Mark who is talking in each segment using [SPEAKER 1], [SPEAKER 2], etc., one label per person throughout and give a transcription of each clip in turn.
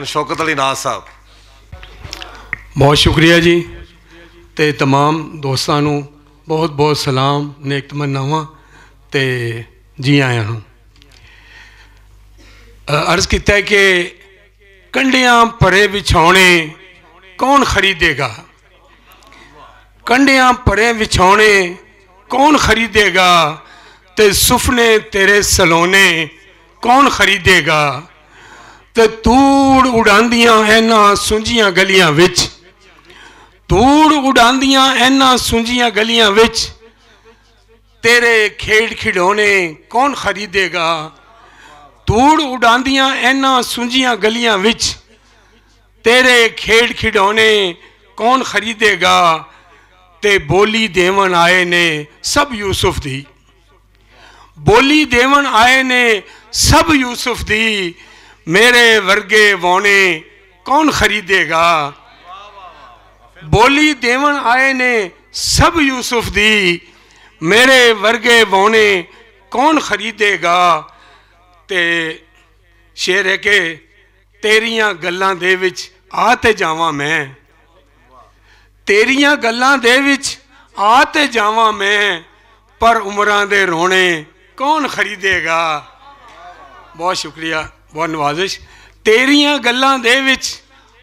[SPEAKER 1] शौकत अली नाज साहब।
[SPEAKER 2] बहुत शुक्रिया जी। तो तमाम दोस्तों को बहुत बहुत सलाम, नेक तमन्नावां ते जी आया हूँ। अर्ज़ किया है कि कंडियां परे बिछाने कौन खरीदेगा, कंडियां परे बिछाने कौन खरीदेगा, ते सुफने तेरे सलोने कौन खरीदेगा। ते तूड़ उड़ांदियां इन्हां सुंजियां गलियां विच, तूड़ उड़ांदियां इन्हां सुंजियां गलियां विच, तेरे खेड खिडौने कौन खरीदेगा। तूड़ उड़ांदियां इन्हां सुंजियां गलियां विच, तेरे खेड खिडौने कौन खरीदेगा। ते बोली देवन आए ने सब यूसुफ दी, बोली देवन आए ने सब यूसुफ दी, मेरे वर्गे वौने कौन खरीदेगा। बोली देवन आए ने सब यूसुफ दी, मेरे वर्गे वौने कौन खरीदेगा। ते शेर है कि तेरियां गल्लां दे विच आ ते जावां मैं, तेरियां गल्लां दे विच आ ते जावां मैं, पर उमरां दे रोने कौन खरीदेगा। बहुत शुक्रिया, बहुत नवाजिश। तेरियां गल्लां दे विच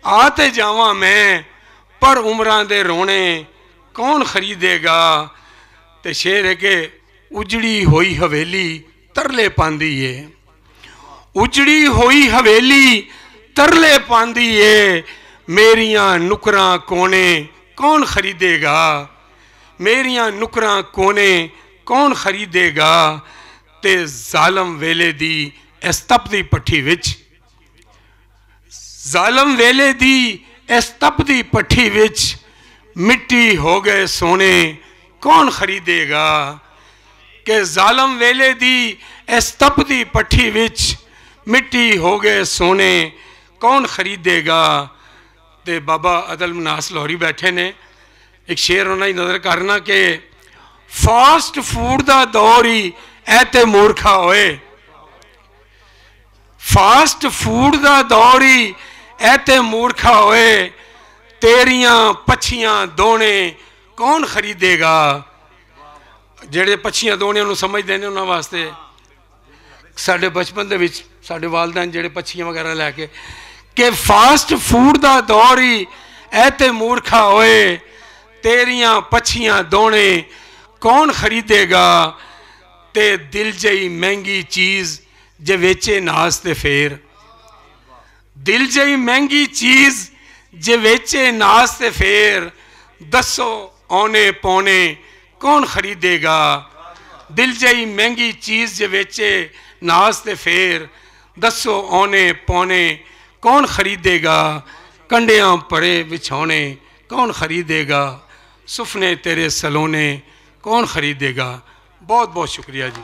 [SPEAKER 2] आ ते जावां मैं, पर उमरां दे रोने कौन खरीदेगा। ते शेर है कि उजड़ी होई हवेली तरले पांदी है, उजड़ी होई हवेली तरले पांदी है, मेरियां नुकरां कोने कौन खरीदेगा, मेरियां नुकरां कोने कौन खरीदेगा। ते जालम वेले दी इस तपदी पट्ठी विच, जालम वेले दी इस तपदी पट्ठी विच, मिट्टी हो गए सोने कौन खरीदेगा। कि जालम वेले दी इस तपदी पट्ठी विच, मिट्टी हो गए सोने कौन खरीदेगा। ते बाबा अदल मनास लाहौरी बैठे ने, एक शेर उन्हें नज़र करना कि फास्ट फूड का दौर ही ऐते मूर्खा होए, फास्ट फूड का दौर ही ऐते मूर्खा होए, तेरियां पछियां दोने कौन खरीदेगा। जेड़े पछियां दोने उन्होंने समझते हैं उन्होंने वास्ते साढ़े बचपन दे विच साढ़े वालदैन जेड़े पछियां वगैरह लैके कि फास्ट फूड का दौर ही ऐते मूर्खा होए, तेरियां पछियां दोने कौन खरीदेगा। ते दिल जई महंगी चीज़ जे वेचे नास ते फेर, दिल जई महंगी चीज़ जे वेचे नास ते फेर, दसो औने पौने कौन खरीदेगा। दिल जई महंगी चीज़ जे वेचे नास ते फेर, दसो औने पौने कौन खरीदेगा। कंडियां परे बिछौने कौन खरीदेगा, सुफने तेरे सलोने कौन खरीदेगा। बहुत बहुत शुक्रिया जी।